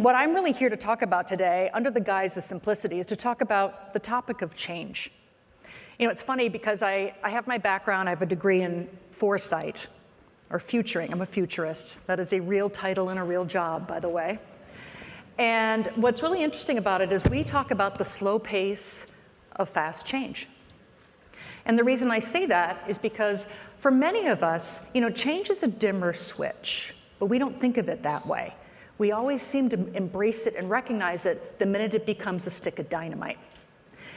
what I'm really here to talk about today, under the guise of simplicity, is to talk about the topic of change. You know, it's funny because I have my background, I have a degree in foresight, or futuring. I'm a futurist. That is a real title and a real job, by the way. And what's really interesting about it is we talk about the slow pace of fast change. And the reason I say that is because for many of us, you know, change is a dimmer switch, but we don't think of it that way. We always seem to embrace it and recognize it the minute it becomes a stick of dynamite.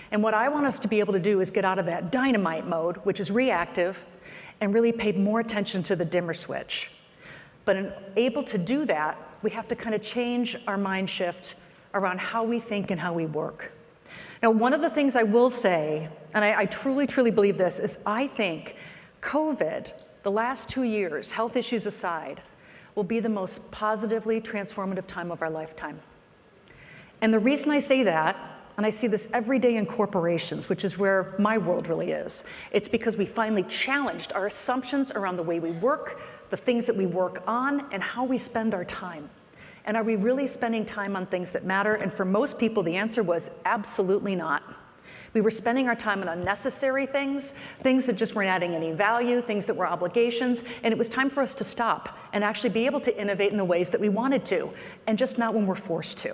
And what I want us to be able to do is get out of that dynamite mode, which is reactive, and really pay more attention to the dimmer switch. But in able to do that, we have to kind of change our mind shift around how we think and how we work. Now, one of the things I will say, and I truly, truly believe this, is I think COVID, the last 2 years, health issues aside, will be the most positively transformative time of our lifetime. And the reason I say that, and I see this every day in corporations, which is where my world really is, it's because we finally challenged our assumptions around the way we work, the things that we work on, and how we spend our time. And are we really spending time on things that matter? And for most people, the answer was absolutely not. We were spending our time on unnecessary things, things that just weren't adding any value, things that were obligations, and it was time for us to stop and actually be able to innovate in the ways that we wanted to, and just not when we're forced to.